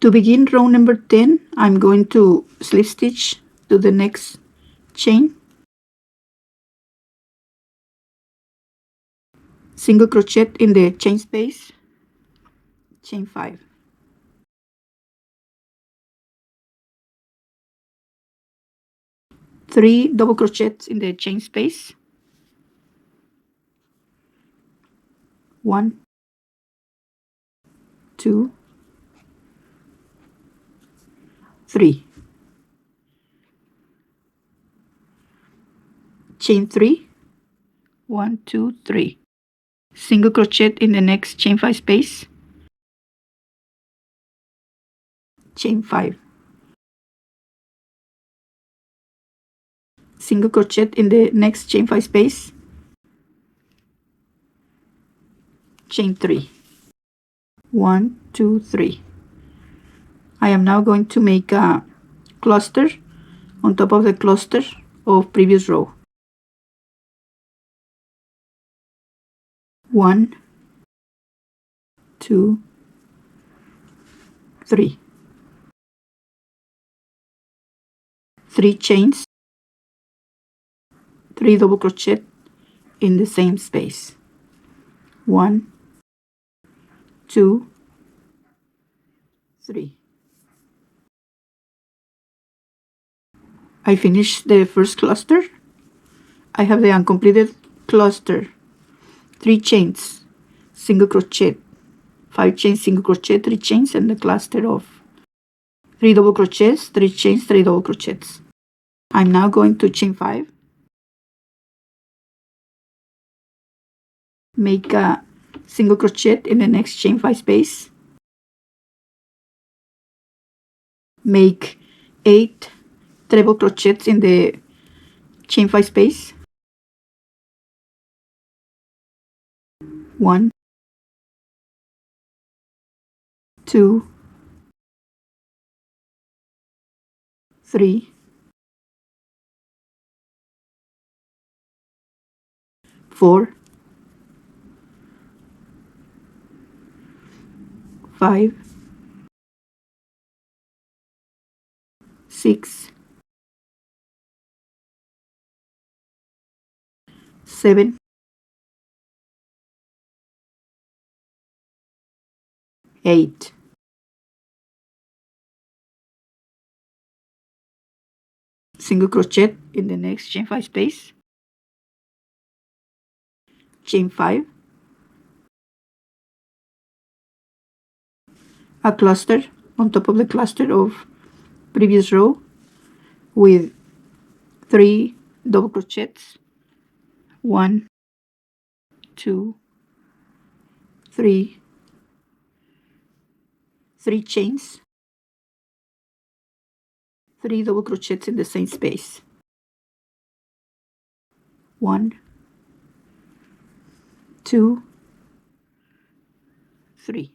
To begin row number 10, I'm going to slip stitch to the next chain, single crochet in the chain space, chain 5, three double crochets in the chain space, 1, 2, 3, chain 3, 1, 2, 3, single crochet in the next chain 5 space, chain 5, single crochet in the next chain 5 space, chain 3, 1, 2, 3. I am now going to make a cluster on top of the cluster of previous row. 1, 2, 3. 3 chains, 3 double crochet in the same space. 1, 2, 3. I finished the first cluster. I have the uncompleted cluster. 3 chains, single crochet, 5 chains, single crochet, 3 chains, and the cluster of 3 double crochets, 3 chains, 3 double crochets. I'm now going to chain 5, make a single crochet in the next chain 5 space, make 8 treble crochets in the chain 5 space, 1, 2, 3, 4, 5, 6, 7, 8. Single crochet in the next chain 5 space, chain 5, a cluster on top of the cluster of previous row with 3 double crochets, 1, 2, 3, 3 chains, 3 double crochets in the same space, 1, 2, 3.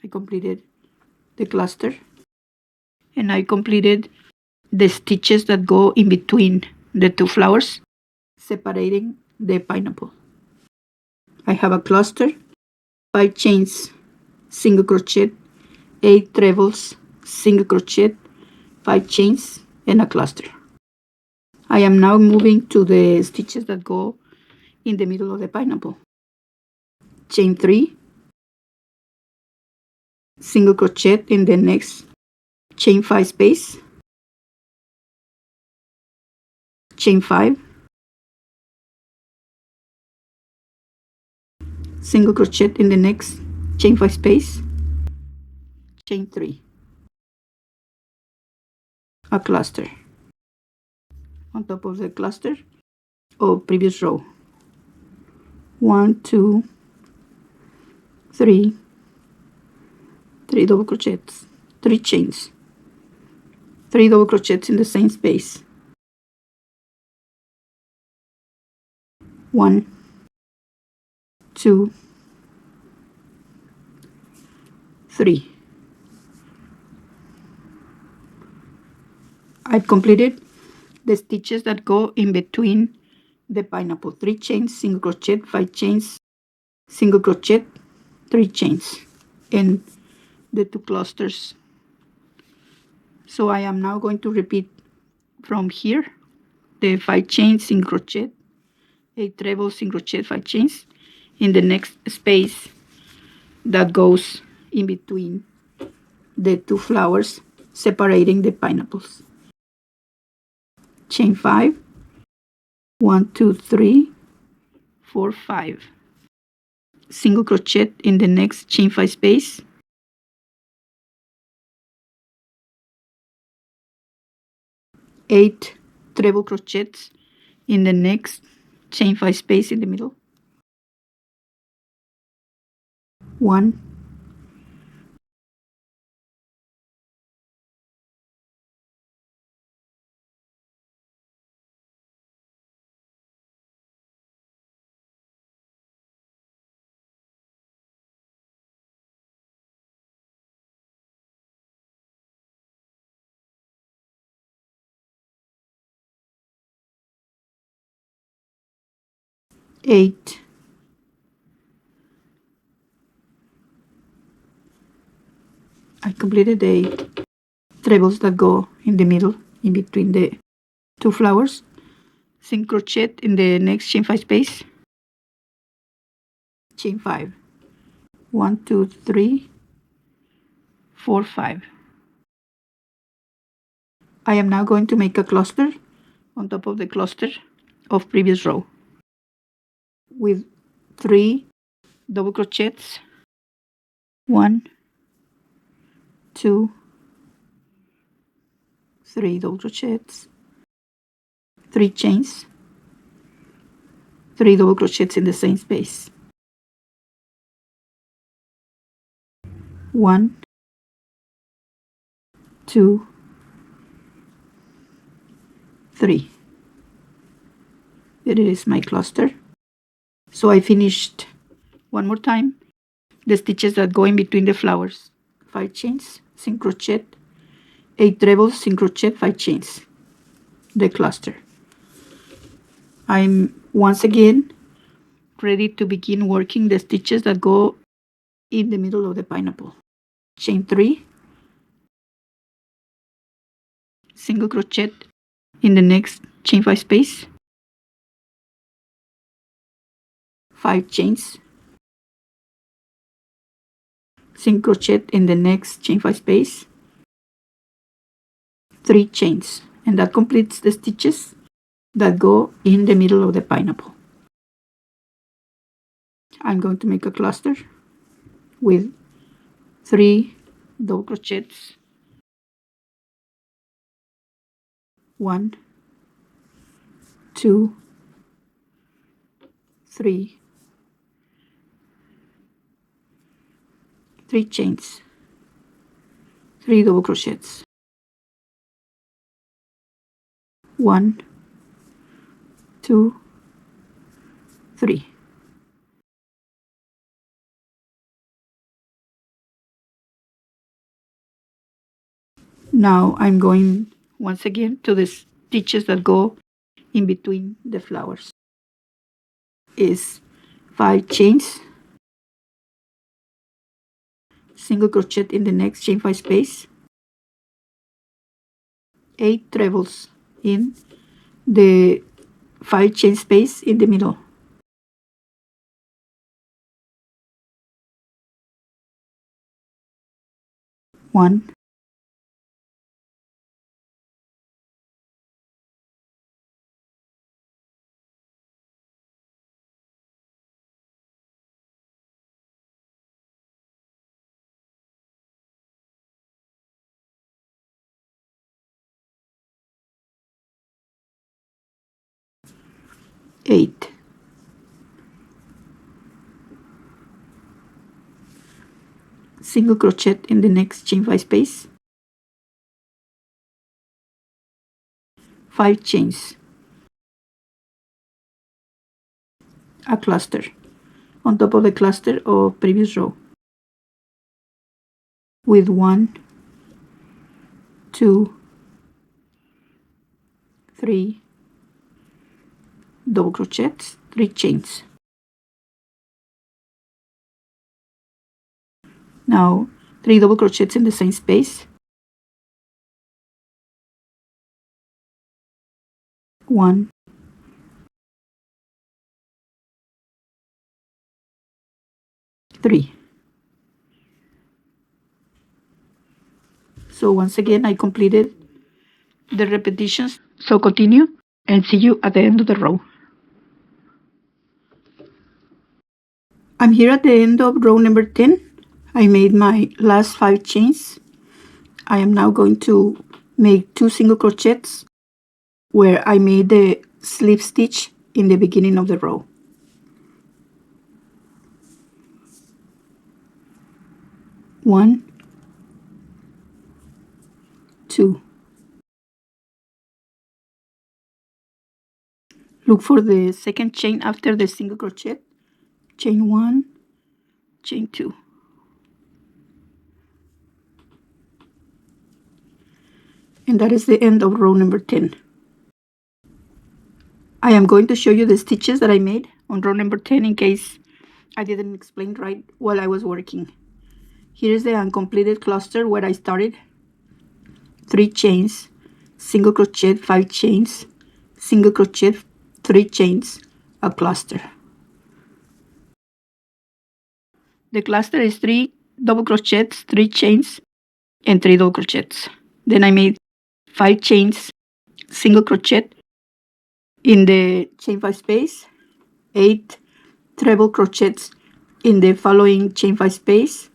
I completed the cluster and I completed the stitches that go in between the 2 flowers, separating the pineapple. I have a cluster, 5 chains, single crochet, 8 trebles, single crochet, 5 chains, and a cluster. I am now moving to the stitches that go in the middle of the pineapple. Chain 3, single crochet in the next chain 5 space, chain 5, single crochet in the next chain 5 space, chain 3, a cluster on top of the cluster of previous row. 1, 2, 3, 3 double crochets, 3 chains, 3 double crochets in the same space, 1, 2, 3. I've completed the stitches that go in between the pineapple. 3 chains, single crochet, 5 chains, single crochet, 3 chains, and the 2 clusters. So I am now going to repeat from here the 5 chains in crochet, 8 trebles in crochet, 5 chains in the next space that goes in between the 2 flowers separating the pineapples. Chain 5, 1, 2, 3, 4, 5. Single crochet in the next chain 5 space. Eight treble crochets in the next chain 5 space in the middle. 1, 8, I completed the 8 trebles that go in the middle in between the 2 flowers. Single crochet in the next chain 5 space. Chain 5, 1, 2, 3, 4, 5. I am now going to make a cluster on top of the cluster of previous row with 3 double crochets. 1, 2, 3 double crochets, 3 chains, 3 double crochets in the same space. 1, 2, 3. There is my cluster. So I finished one more time the stitches that go in between the flowers. 5 chains, single crochet, 8 trebles, single crochet, 5 chains. The cluster. I'm once again ready to begin working the stitches that go in the middle of the pineapple. Chain 3, single crochet in the next chain 5 space, 5 chains, single crochet in the next chain 5 space, 3 chains, and that completes the stitches that go in the middle of the pineapple. I'm going to make a cluster with 3 double crochets, 1, 2, 3, 3 chains, 3 double crochets, 1, 2, 3. Now I'm going once again to the stitches that go in between the flowers. Is 5 chains, single crochet in the next chain 5 space, 8 trebles in the 5 chain space in the middle. 1, 8. Single crochet in the next chain 5 space, 5 chains, a cluster on top of the cluster of previous row with 1, 2, 3 double crochets, 3 chains. Now 3 double crochets in the same space, 1, 3. So once again I completed the repetitions. So continue and see you at the end of the row. I'm here at the end of row number 10. I made my last 5 chains. I am now going to make 2 single crochets where I made the slip stitch in the beginning of the row. 1, 2. Look for the second chain after the single crochet. Chain 1, chain 2. And that is the end of row number 10. I am going to show you the stitches that I made on row number 10 in case I didn't explain right while I was working. Here is the uncompleted cluster where I started. 3 chains, single crochet, 5 chains, single crochet, 3 chains, a cluster. The cluster is 3 double crochets, 3 chains, and 3 double crochets. Then I made 5 chains, single crochet in the chain 5 space, 8 treble crochets in the following chain 5 space,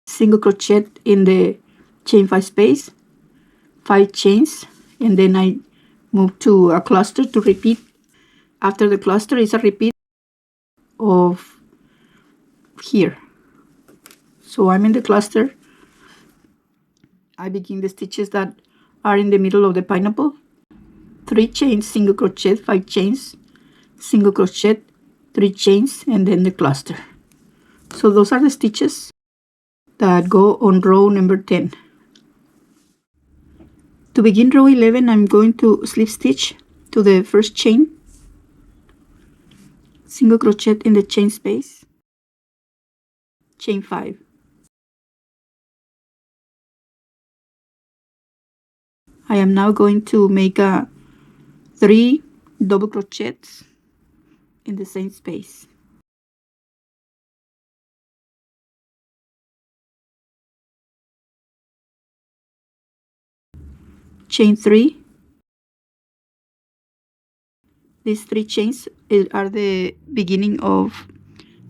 single crochet in the chain 5 space, 5 chains, and then I move to a cluster to repeat. After the cluster is a repeat of here. So I'm in the cluster. I begin the stitches that are in the middle of the pineapple. 3 chains, single crochet, 5 chains, single crochet, 3 chains, and then the cluster. So those are the stitches that go on row number 10. To begin row 11, I'm going to slip stitch to the first chain, single crochet in the chain space, chain 5. I am now going to make 3 double crochets in the same space. Chain 3. These 3 chains are the beginning of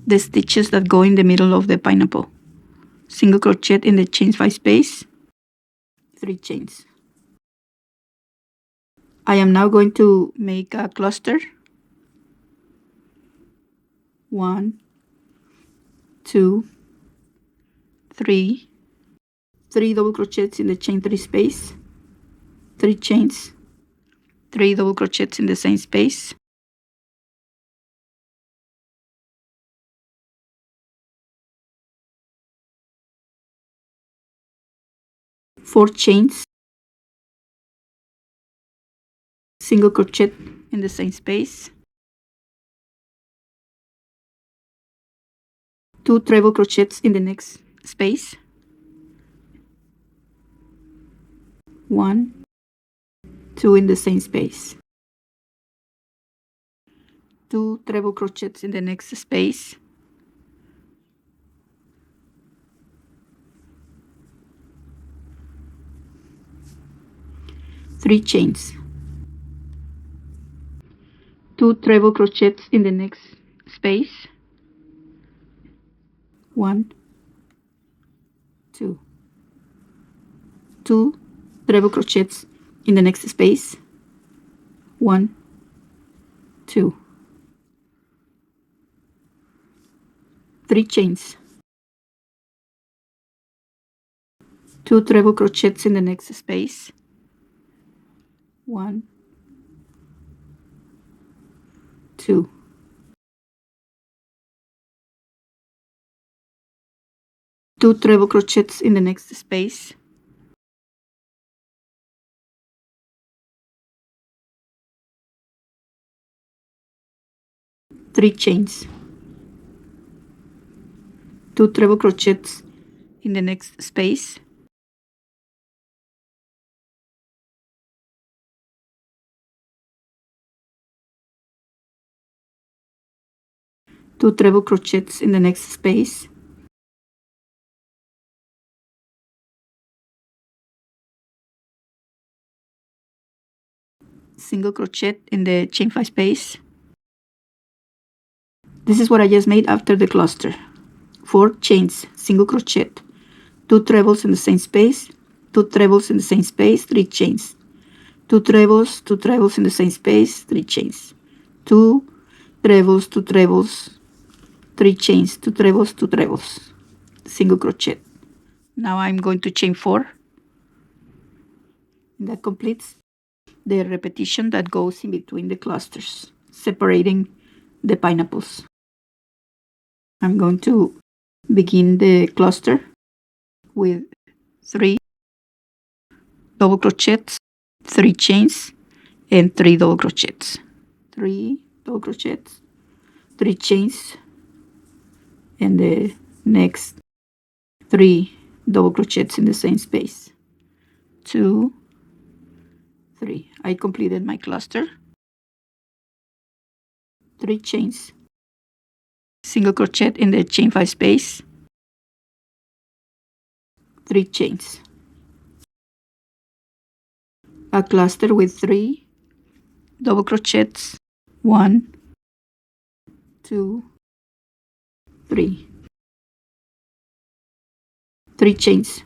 the stitches that go in the middle of the pineapple. Single crochet in the chain 5 space, 3 chains. I am now going to make a cluster. 1, 2, 3, 3 double crochets in the chain 3 space, 3 chains, 3 double crochets in the same space, 4 chains, single crochet in the same space, 2 treble crochets in the next space, 1, 2 in the same space, 2 treble crochets in the next space, 3 chains, 2 treble crochets in the next space, 1, 2, 2 treble crochets in the next space, 1, 2, 3 chains, 2 treble crochets in the next space, 1, 2, 2 treble crochets in the next space, 3 chains, 2 treble crochets in the next space. Two treble crochets in the next space. Single crochet in the chain 5 space. This is what I just made after the cluster. 4 chains, single crochet, 2 trebles in the same space, 2 trebles in the same space, 3 chains, 2 trebles, 2 trebles in the same space, 3 chains, 2 trebles, 2 trebles, 3 chains, 2 trebles, 2 trebles, single crochet. Now I'm going to chain 4. And that completes the repetition that goes in between the clusters, separating the pineapples. I'm going to begin the cluster with 3 double crochets, 3 chains, and 3 double crochets. 3 double crochets, 3 chains, and the next 3 double crochets in the same space. 2, 3. I completed my cluster. 3 chains, single crochet in the chain 5 space, 3 chains. A cluster with 3 double crochets, 1, 2, 3. 3 chains,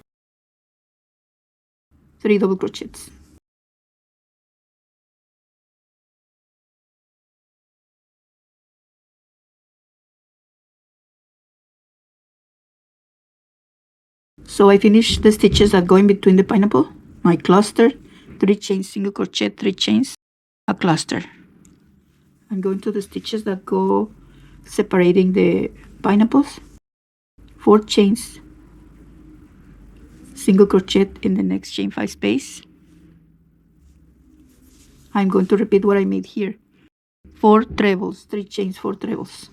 3 double crochets. So I finished the stitches that go in between the pineapple, my cluster, 3 chains, single crochet, 3 chains, a cluster. I'm going to the stitches that go separating the pineapples, 4 chains, single crochet in the next chain 5 space. I'm going to repeat what I made here. 4 trebles, 3 chains, 4 trebles.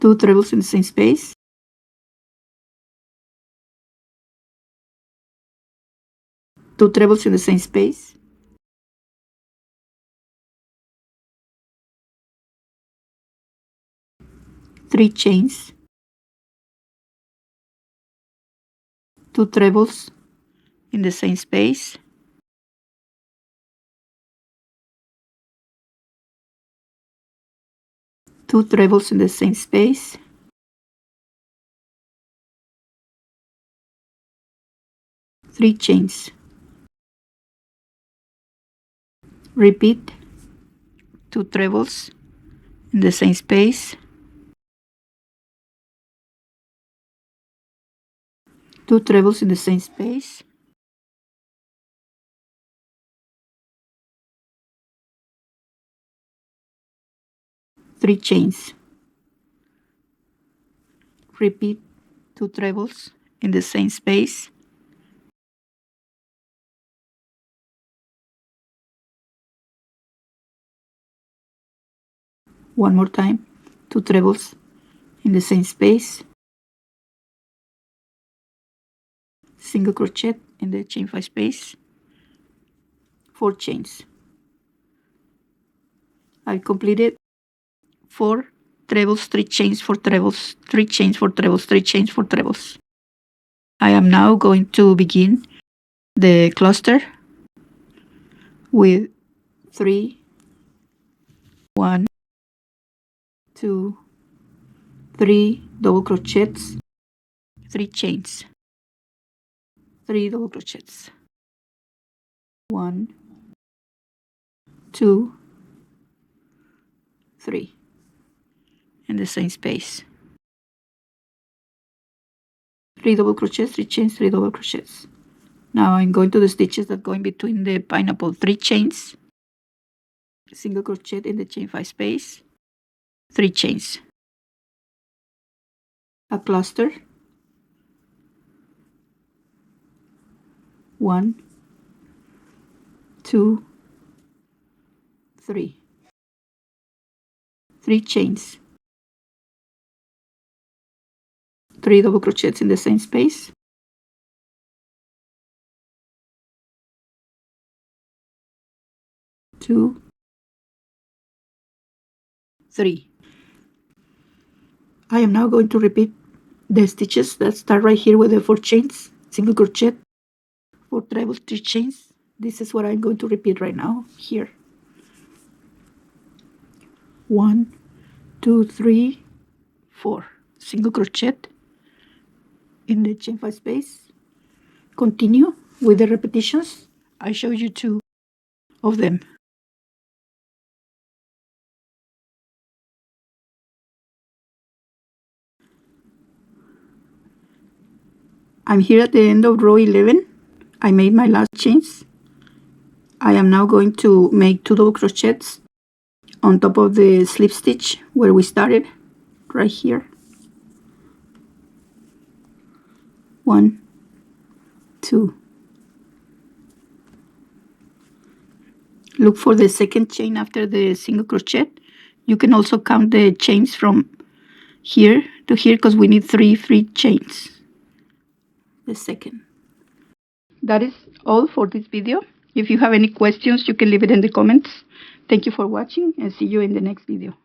2 trebles in the same space. 2 trebles in the same space. 3 chains. 2 trebles in the same space. 2 trebles in the same space. 3 chains. Repeat 2 trebles in the same space. 2 trebles in the same space. 3 chains. Repeat 2 trebles in the same space. 1 more time, 2 trebles in the same space. Single crochet in the chain 5 space. 4 chains. I completed 4 trebles, 3 chains, 4 trebles, 3 chains, 4 trebles, 3 chains, 4 trebles. I am now going to begin the cluster with 3, 1, 2, 3 double crochets, 3 chains, 3 double crochets, 1, 2, 3 in the same space. 3 double crochets, 3 chains, 3 double crochets. Now I'm going to the stitches that go in between the pineapple. 3 chains, single crochet in the chain 5 space, 3 chains, a cluster, 1, 2, 3. 3 chains, 3 double crochets in the same space, 2, 3. I am now going to repeat the stitches that start right here with the 4 chains, single crochet, 4 treble 3 chains. This is what I'm going to repeat right now here. 1, 2, 3, 4. Single crochet in the chain 5 space. Continue with the repetitions. I showed you 2 of them. I'm here at the end of row 11. I made my last chains. I am now going to make 2 double crochets on top of the slip stitch where we started, right here. 1, 2. Look for the second chain after the single crochet. You can also count the chains from here to here because we need 3 free chains. The second. That is all for this video. If you have any questions, you can leave it in the comments. Thank you for watching and see you in the next video.